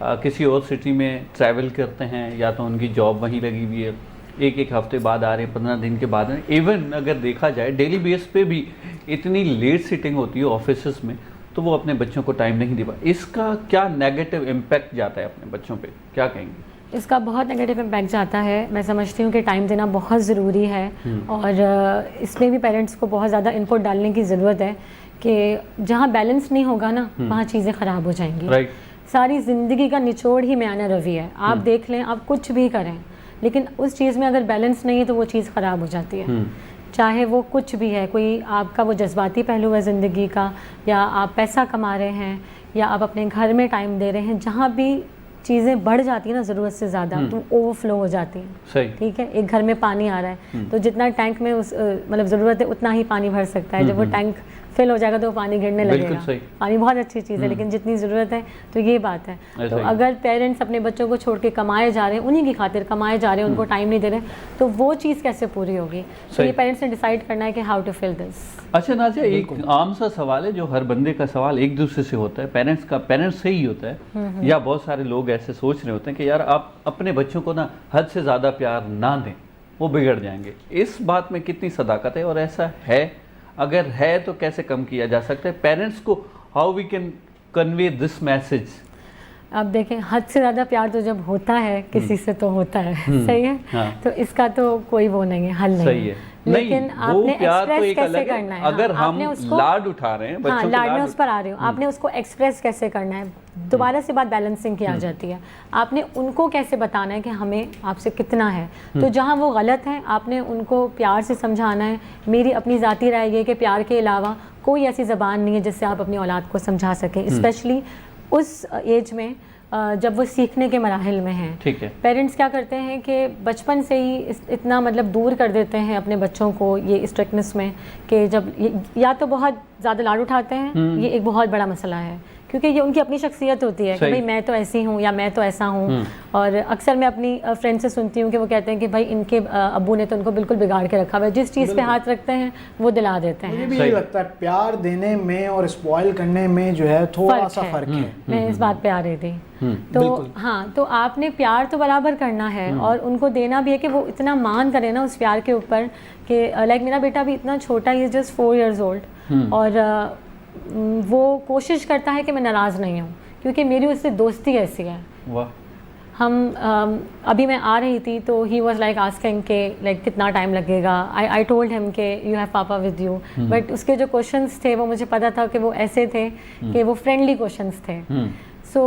किसी और सिटी में ट्रैवल करते हैं, या तो उनकी जॉब वहीं लगी हुई है, एक हफ्ते बाद आ रहे हैं, 15 दिन के बाद। इवन अगर देखा जाए डेली बेस पे भी इतनी लेट सिटिंग होती है ऑफिस में, तो वो अपने बच्चों को टाइम नहीं दे पाते। इसका क्या नेगेटिव इम्पैक्ट जाता है अपने बच्चों पे, क्या कहेंगे? इसका बहुत नेगेटिव इम्पैक्ट जाता है। मैं समझती हूँ कि टाइम देना बहुत ज़रूरी है, और इसमें भी पेरेंट्स को बहुत ज़्यादा इनपुट डालने की ज़रूरत है कि जहाँ बैलेंस नहीं होगा ना, वहाँ चीज़ें ख़राब हो जाएंगी। सारी ज़िंदगी का निचोड़ ही म्यान रवि है। आप देख लें, आप कुछ भी करें, लेकिन उस चीज़ में अगर बैलेंस नहीं है तो वो चीज़ ख़राब हो जाती है। चाहे वो कुछ भी है, कोई आपका वो जज्बाती पहलू है ज़िंदगी का, या आप पैसा कमा रहे हैं, या आप अपने घर में टाइम दे रहे हैं, जहाँ भी चीज़ें बढ़ जाती है ना ज़रूरत से ज़्यादा, तो ओवरफ्लो हो जाती है। ठीक है, एक घर में पानी आ रहा है तो जितना टैंक में उस मतलब ज़रूरत है उतना ही पानी भर सकता है। जब वो टैंक फिल हो जाएगा तो वो पानी गिरने लगेगा। पानी बहुत अच्छी चीज़ है, लेकिन जितनी ज़रूरत है, तो ये बात है। तो अगर पेरेंट्स अपने बच्चों को छोड़ के कमाए जा रहे हैं, उन्हीं की खातिर कमाए जा रहे हैं, उनको टाइम नहीं दे रहे, तो वो चीज़ कैसे पूरी होगी? तो ये पेरेंट्स ने डिसाइड करना है कि हाउ टू फिल दिस। अच्छा नाज़िया, एक आम सा सवाल है जो हर बंदे का सवाल एक दूसरे से होता है, पेरेंट्स से ही होता है, या बहुत सारे लोग ऐसे सोच रहे होते हैं कि यार आप अपने बच्चों को ना हद से ज़्यादा प्यार ना दें, वो बिगड़ जाएंगे। इस बात में कितनी सदाकत है, और ऐसा है? अगर है तो कैसे कम किया जा सकता है? पेरेंट्स को how we can convey this message? अब देखें, हद से ज़्यादा प्यार तो जब होता है किसी से तो होता है, सही है। हाँ। तो इसका तो कोई वो नहीं है, हल नहीं सही है। लेकिन नहीं, आपने वो प्यार तो एक्सप्रेस एक कैसे अलग है। करना है। अगर हाँ, हम आपने उसको लाड उठा रहे हैं, बच्चों हाँ, के लाड में लाड उस पर आ रही हूँ, आपने उसको एक्सप्रेस कैसे करना है, दोबारा से बात बैलेंसिंग की आ जाती है। आपने उनको कैसे बताना है कि हमें आपसे कितना है, तो जहाँ वो गलत है आपने उनको प्यार से समझाना है। मेरी अपनी ज़ाती राय ये कि प्यार के अलावा कोई ऐसी ज़बान नहीं है जिससे आप अपनी औलाद को समझा सकें, स्पेशली उस एज में जब वो सीखने के मराहिल में हैं। ठीक है। पेरेंट्स क्या करते हैं कि बचपन से ही इतना मतलब दूर कर देते हैं अपने बच्चों को ये स्ट्रिक्टनेस में कि जब या तो बहुत ज़्यादा लाड उठाते हैं, ये एक बहुत बड़ा मसला है, क्योंकि ये उनकी अपनी शख्सियत होती है कि भाई मैं तो ऐसी हूँ या मैं तो ऐसा हूँ। और अक्सर मैं अपनी फ्रेंड से सुनती हूँ कि वो कहते हैं कि भाई इनके अब्बू ने तो उनको बिल्कुल बिगाड़ के रखा हुआ है, जिस चीज़ पे हाथ रखते हैं वो दिला देते हैं। मुझे भी यही लगता है प्यार देने में और स्पॉइल करने में जो है थोड़ा सा फर्क है। मैं इस बात पे आ रही थी। तो हाँ, तो आपने प्यार तो बराबर करना है और उनको देना भी है कि वो इतना मान करें ना उस प्यार के ऊपर कि लाइक मेरा बेटा भी इतना छोटा, ही जस्ट 4 years old, और वो कोशिश करता है कि मैं नाराज़ नहीं हूँ, क्योंकि मेरी उससे दोस्ती ऐसी है। वाह। हम अभी मैं आ रही थी तो ही वॉज लाइक आस्किंग के लाइक कितना टाइम लगेगा। आई टोल्ड हिम के यू हैव पापा विद यू, बट उसके जो क्वेश्चंस थे वो मुझे पता था कि वो ऐसे थे कि वो फ्रेंडली क्वेश्चंस थे। सो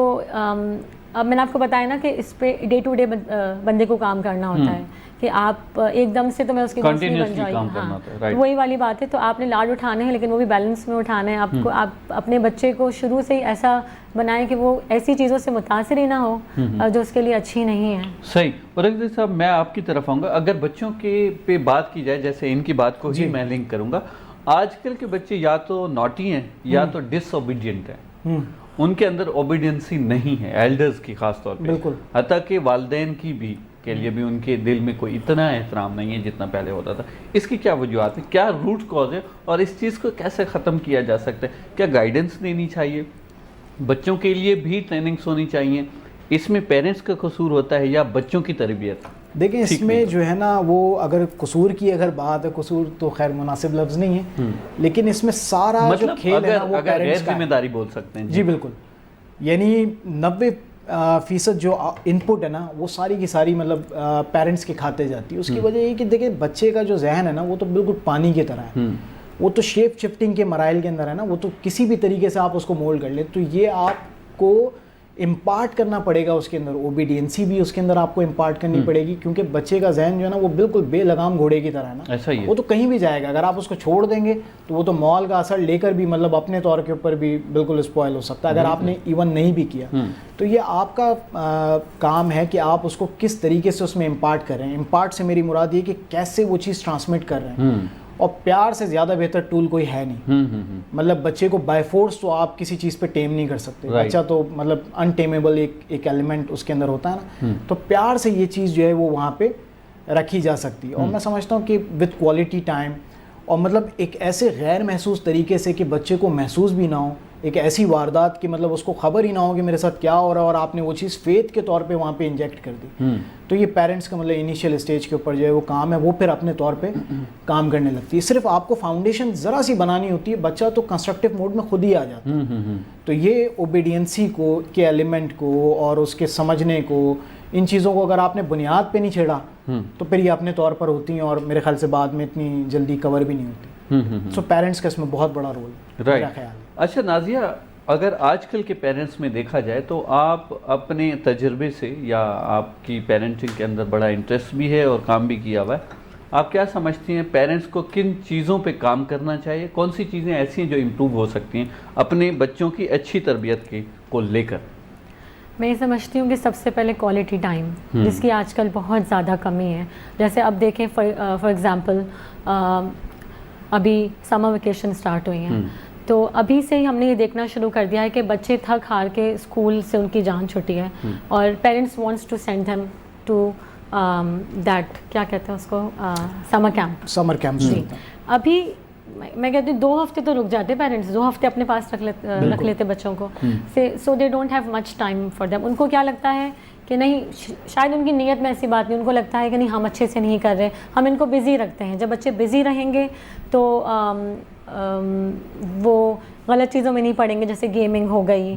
अब मैंने आपको बताया ना कि इस पे डे टू डे बंदे को काम करना होता है कि आप एकदम से तो मैं उसकी दोस्त नहीं बन जाऊँगी। हाँ, right. वही वाली बात है। तो आपने लाड उठाने हैं, लेकिन वो भी बैलेंस में उठाना है आपको। आप अपने बच्चे को शुरू से ही ऐसा बनाएं कि वो ऐसी चीज़ों से मुतासिर ही ना हो जो उसके लिए अच्छी नहीं है। सही। और अगर साहब मैं आपकी तरफ आऊँगा, अगर बच्चों के पे बात की जाए, जैसे इनकी बात को ही मैं लिंक करूँगा, आजकल के बच्चे या तो नॉटी हैं या तो डिसओबीडियंट हैं। उनके अंदर ओबीडियंसी नहीं है, एल्डर्स की खास तौर पे, बिल्कुल। हत्ता कि वालिदैन की भी के लिए भी उनके दिल में कोई इतना एहतराम नहीं है जितना पहले होता था। इसकी क्या वजूहत है, क्या रूट कॉज है और इस चीज़ को कैसे ख़त्म किया जा सकता है? क्या गाइडेंस देनी चाहिए, बच्चों के लिए भी ट्रेनिंग्स होनी चाहिए? इसमें पेरेंट्स का कसूर होता है या बच्चों की तरबियत? देखिए, इसमें जो है ना, वो अगर कसूर की अगर बात है, कसूर तो खैर मुनासिब लफ्ज़ नहीं है, लेकिन इसमें सारा मतलब जो खेल है ना वो अगर पेरेंट्स का जिम्मेदारी बोल सकते हैं। जी बिल्कुल। यानी 90% जो इनपुट है ना वो सारी की सारी मतलब पेरेंट्स के खाते जाती है। उसकी वजह ये कि देखिए बच्चे का जो जहन है ना वो तो बिल्कुल पानी की तरह है, वो तो शेप शिफ्टिंग के मराइल के अंदर है ना, वो तो किसी भी तरीके से आप उसको मोल्ड कर ले। तो ये आपको इम्पार्ट करना पड़ेगा उसके अंदर, ओबीडियंसी भी उसके अंदर आपको इम्पार्ट करनी पड़ेगी, क्योंकि बच्चे का जहन जो है ना वो बिल्कुल बेलगाम घोड़े की तरह है ना, ऐसा ही है। वो तो कहीं भी जाएगा। अगर आप उसको छोड़ देंगे तो वो तो मॉल का असर लेकर भी मतलब अपने तौर के ऊपर भी बिल्कुल स्पॉइल हो सकता है, अगर आपने इवन नहीं भी किया। तो ये आपका काम है कि आप उसको किस तरीके से उसमें इम्पार्ट कर रहे हैं। इम्पार्ट से मेरी मुराद ये कि कैसे वो चीज़ ट्रांसमिट कर रहे हैं, और प्यार से ज़्यादा बेहतर टूल कोई है नहीं। मतलब बच्चे को बाय फोर्स तो आप किसी चीज़ पे टेम नहीं कर सकते। बच्चा तो मतलब अनटेमेबल एक एलिमेंट उसके अंदर होता है ना, तो प्यार से ये चीज़ जो है वो वहाँ पे रखी जा सकती है। और मैं समझता हूँ कि विद क्वालिटी टाइम, और मतलब एक ऐसे गैर महसूस तरीके से कि बच्चे को महसूस भी ना हो, एक ऐसी वारदात कि मतलब उसको खबर ही ना हो कि मेरे साथ क्या हो रहा है, और आपने वो चीज़ फेथ के तौर पे वहाँ पे इंजेक्ट कर दी। तो ये पेरेंट्स का मतलब इनिशियल स्टेज के ऊपर जो है वो काम है, वो फिर अपने तौर पे काम करने लगती है। सिर्फ आपको फाउंडेशन ज़रा सी बनानी होती है, बच्चा तो कंस्ट्रक्टिव मोड में खुद ही आ जाता है। तो ये ओबीडियंसी को के एलिमेंट को और उसके समझने को, इन चीज़ों को अगर आपने बुनियाद पे नहीं छेड़ा तो फिर ये अपने तौर पर होती हैं, और मेरे ख्याल से बाद में इतनी जल्दी कवर भी नहीं होती। सो पेरेंट्स का इसमें बहुत बड़ा रोल है, मेरा ख्याल है। अच्छा नाजिया, अगर आजकल के पेरेंट्स में देखा जाए तो आप अपने तजर्बे से, या आपकी पेरेंटिंग के अंदर बड़ा इंटरेस्ट भी है और काम भी किया हुआ है, आप क्या समझती हैं पेरेंट्स को किन चीज़ों पे काम करना चाहिए? कौन सी चीज़ें ऐसी हैं जो इम्प्रूव हो सकती हैं अपने बच्चों की अच्छी तरबियत को लेकर? मैं ये समझती हूँ कि सबसे पहले क्वालिटी टाइम, जिसकी आजकल बहुत ज़्यादा कमी है। जैसे अब देखें फॉर एग्ज़ाम्पल अभी समर वेकेशन स्टार्ट हुई हैं, तो अभी से ही हमने ये देखना शुरू कर दिया है कि बच्चे थक हार के स्कूल से उनकी जान छुट्टी है, और parents wants to send them to that, क्या कहते हैं उसको, समर कैंप। जी, अभी मैं कहती हूँ 2 हफ्ते तो रुक जाते पेरेंट्स, 2 हफ्ते अपने पास रख लेते बच्चों को, so they don't have much time for them. उनको क्या लगता है कि नहीं, शायद उनकी नीयत में ऐसी बात नहीं, उनको लगता है कि नहीं हम अच्छे से नहीं कर रहे, हम इनको बिज़ी रखते हैं। जब बच्चे बिज़ी रहेंगे तो वो गलत चीज़ों में नहीं पड़ेंगे, जैसे गेमिंग हो गई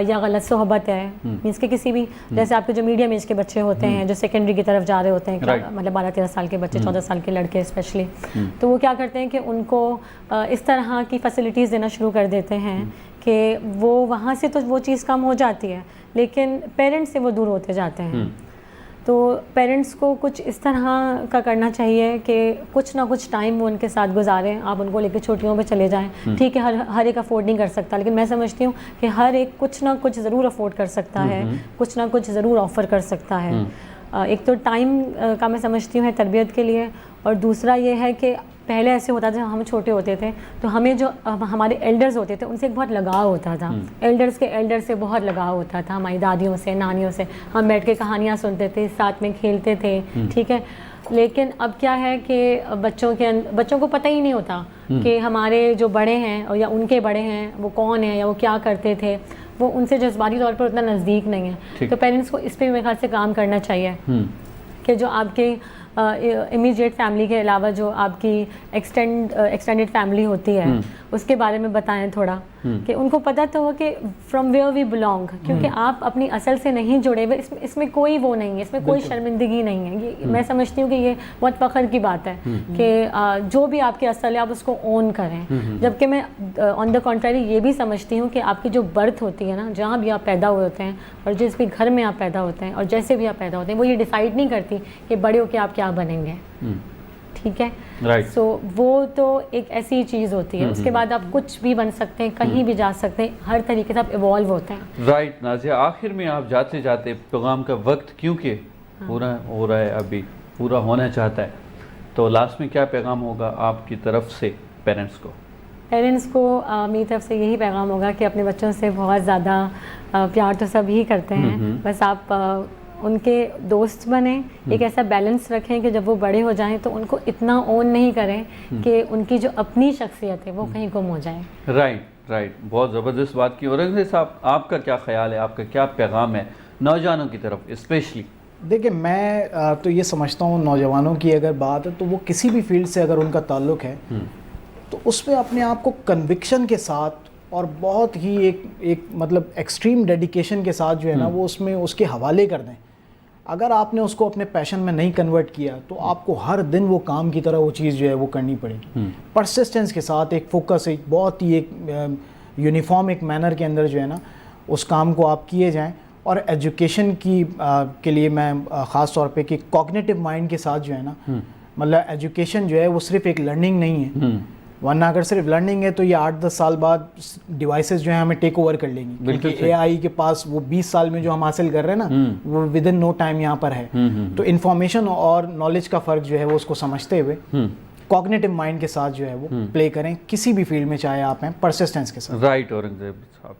या गलत सोहबत है, मीन्स के किसी भी जैसे आपके जो मीडियम एज के बच्चे होते हैं जो सेकेंडरी की तरफ जा रहे होते हैं, मतलब 12-13 साल के बच्चे, 14 साल के लड़के स्पेशली, तो वो क्या करते हैं कि उनको इस तरह की फैसिलिटीज़ देना शुरू कर देते हैं कि वो वहाँ से तो वो चीज़ कम हो जाती है, लेकिन पेरेंट्स से वो दूर होते जाते हैं। तो पेरेंट्स को कुछ इस तरह का करना चाहिए कि कुछ ना कुछ टाइम वो उनके साथ गुजारें। आप उनको लेकर छुट्टियों पे चले जाएं, ठीक है, हर एक अफोर्ड नहीं कर सकता, लेकिन मैं समझती हूँ कि हर एक कुछ ना कुछ ज़रूर अफोर्ड कर सकता है, कुछ ना कुछ ज़रूर ऑफ़र कर सकता है। एक तो टाइम का मैं समझती हूँ है तरबियत के लिए, और दूसरा ये है कि पहले ऐसे होता था, हम छोटे होते थे तो हमें जो हमारे एल्डर्स होते थे उनसे एक बहुत लगाव होता था, एल्डर से बहुत लगाव होता था, हमारी दादियों से, नानियों से हम बैठ के कहानियाँ सुनते थे, साथ में खेलते थे, ठीक है। लेकिन अब क्या है कि बच्चों को पता ही नहीं होता कि हमारे जो बड़े हैं और या उनके बड़े हैं वो कौन है या वो क्या करते थे, वो उनसे जज्बाती तौर पर उतना नज़दीक नहीं है। तो पेरेंट्स को इस पर मेरे ख्याल से काम करना चाहिए कि जो आपके इमीडिएट फैमिली के अलावा जो आपकी एक्सटेंडेड फैमिली होती है उसके बारे में बताएं थोड़ा, कि उनको पता तो हो कि फ्रॉम वेयर वी बिलोंग, क्योंकि आप अपनी असल से नहीं जुड़े हुए, इसमें कोई वो नहीं है, इसमें कोई शर्मिंदगी नहीं है। ये मैं समझती हूँ कि ये बहुत फ़ख्र की बात है कि जो भी आपकी असल है आप उसको ओन करें। जबकि मैं ऑन द कॉन्ट्ररी ये भी समझती हूँ कि आपकी जो बर्थ होती है ना, जहाँ भी आप पैदा हुए होते हैं और जिस भी घर में आप पैदा होते हैं और जैसे भी आप पैदा होते हैं, वो ये डिसाइड नहीं करती कि बड़े होकर आप क्या बनेंगे, ठीक है, राइट। सो वो तो एक ऐसी चीज़ होती है, उसके बाद आप कुछ भी बन सकते हैं, कहीं भी जा सकते हैं, हर तरीके से आप इवॉल्व होते हैं। राइट नाज़िया, आखिर में आप जाते जाते प्रोग्राम का वक्त क्योंकि पूरा हो रहा है, अभी पूरा होना चाहता है, तो लास्ट में क्या पैगाम होगा आपकी तरफ से पेरेंट्स को? मेरी तरफ से यही पैगाम होगा कि अपने बच्चों से बहुत ज़्यादा प्यार तो सब ही करते हैं, बस आप उनके दोस्त बने, एक ऐसा बैलेंस रखें कि जब वो बड़े हो जाएं तो उनको इतना ओन नहीं करें कि उनकी जो अपनी शख्सियत है वो कहीं गुम हो जाए। राइट, बहुत ज़बरदस्त बात की। औरंगज़ेब साहब, आपका क्या ख्याल है, आपका क्या पैगाम है नौजवानों की तरफ स्पेशली? देखिए, मैं तो ये समझता हूँ नौजवानों की अगर बात है तो वो किसी भी फील्ड से अगर उनका ताल्लुक़ है तो उसमें अपने आप को कन्विक्शन के साथ और बहुत ही एक मतलब एक्सट्रीम डेडिकेशन के साथ जो है ना वो उसमें उसके हवाले कर दें। अगर आपने उसको अपने पैशन में नहीं कन्वर्ट किया तो आपको हर दिन वो काम की तरह वो चीज़ जो है वो करनी पड़ेगी। परसिस्टेंस के साथ, एक फोकस, एक बहुत ही एक यूनिफॉर्म एक मैनर के अंदर जो है ना उस काम को आप किए जाएं। और एजुकेशन के लिए मैं ख़ास तौर पे कि कॉग्निटिव माइंड के साथ जो है ना, मतलब एजुकेशन जो है वो सिर्फ एक लर्निंग नहीं है, वरना अगर सिर्फ लर्निंग है तो ये 8-10 साल बाद डिवाइसेस जो है हमें टेक ओवर कर लेंगी, क्योंकि एआई के पास वो 20 साल में जो हम हासिल कर रहे हैं ना वो विद इन नो टाइम यहाँ पर है। तो इन्फॉर्मेशन और नॉलेज का फ़र्क जो है वो उसको समझते हुए कॉग्निटिव माइंड के साथ जो है वो प्ले करें, किसी भी फील्ड में चाहे आप हैं, परसिस्टेंस के साथ। राइट औरंगज़ेब साहब।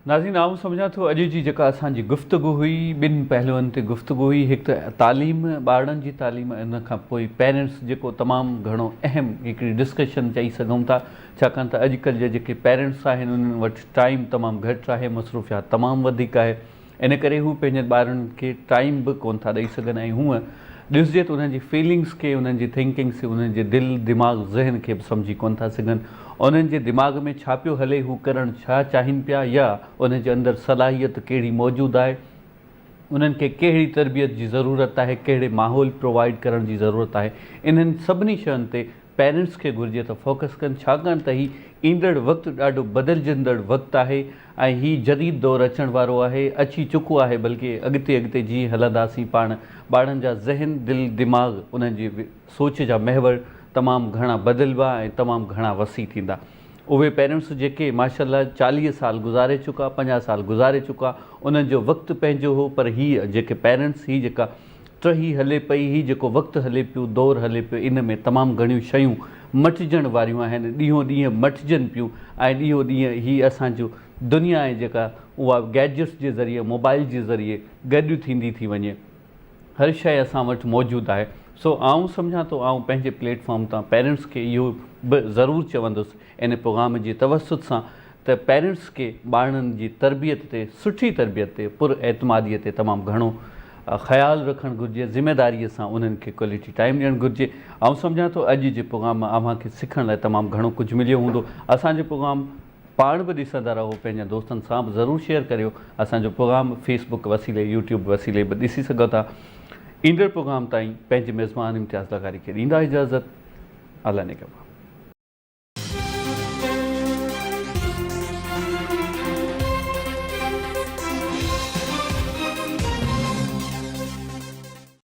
नाज़रीन, आऊं सम्झां थो अॼु जी जेका असांजी गुफ़्तगू हुई, ॿिनि पहलुअनि ते गुफ़्तगू हुई। हिकु त तालीम, ॿारनि जी तालीम, इन खां पोइ पेरेंट्स जेको तमामु घणो अहम हिकिड़ी डिस्कशन चई सघूं था, छाकाणि त अॼुकल्ह जा जेके पेरेंट्स आहिनि उन्हनि वटि टाइम तमामु घटि आहे, मसरूफ़ियात तमामु वधीक आहे, इन करे हू पंहिंजे ॿारनि खे टाइम बि कोन था ॾेई सघनि। ऐं हूअं ॾिसजे त उन्हनि जी फीलिंग्स खे, उन्हनि जी थिंकिंग्स खे, उन्हनि जे दिलि दिमाग़ ज़हन खे बि सम्झी कोन था सघनि। उन्हनि जे दिमाग़ में छा पियो हले, हू करणु छा चाहिनि पिया, या उन्हनि जे अंदरि सलाहियत कहिड़ी मौजूदु आहे, उन्हनि खे कहिड़ी तरबियत जी ज़रूरत आहे, कहिड़े माहौल प्रोवाइड करण जी ज़रूरत आहे, इन्हनि सभिनी शयुनि ते पेरेंट्स खे घुरिजे त फोकस कनि, छाकाणि त ही ईंदड़ वक़्तु ॾाढो बदिलजंदड़ वक़्तु आहे ऐं हीउ जदीद दौर अचण वारो आहे, अची चुको आहे। बल्कि अॻिते जीअं हलंदासीं पाण, ॿारनि जा ज़हन, दिलि दिमाग़, उन्हनि जी सोच जा महवर तमामु घणा बदिलबा ऐं तमामु घणा वसी थींदा। उहे पेरेंट्स जेके माशाअल्लाह 40 साल गुज़ारे चुका, 50 साल गुज़ारे चुका, उन्हनि जो वक़्तु पंहिंजो हो, पर हीअ जेके पेरेंट्स, ही जेका टही हले पई, ही जेको वक़्तु हले पियो, दौर हले पियो, इन में तमामु घणियूं शयूं मटिजण वारियूं आहिनि, ॾींहों ॾींहुं मटिजनि पियूं ऐं ॾींहों ॾींहुं ही असांजो दुनिया आहे जेका उहा गैजेट्स जे ज़रिए, मोबाइल जे ज़रिए गॾु थींदी थी वञे, हर शइ असां वटि मौजूदु आहे। सो आउं सम्झां थो, आउं पंहिंजे प्लेटफॉर्म तां पेरेंट्स खे इहो बि ज़रूरु चवंदुसि इन प्रोग्राम जे तवसुत सां त पेरेंट्स खे ॿारनि जी तरबियत ते, सुठी तरबियत ते, पुर एतमादीअ ते तमामु घणो ख़्यालु रखणु घुरिजे, ज़िम्मेदारीअ सां उन्हनि खे क्वालिटी टाइम ॾियणु घुरिजे। ऐं सम्झां थो अॼु जे प्रोग्राम मां अव्हांखे सिखण लाइ तमामु घणो कुझु मिलियो हूंदो। असांजो प्रोग्राम पाण बि ॾिसंदा रहो, पंहिंजे दोस्तनि सां बि ज़रूरु शेयर करियो। असांजो प्रोग्राम फेसबुक वसीले, यूट्यूब वसीले बि ॾिसी सघो था। ईंदड़ प्रोग्राम ताईं पंहिंजे मेज़बान इम्तियाज़ लगारी खे ॾींदा इजाज़त। अल्लाह ने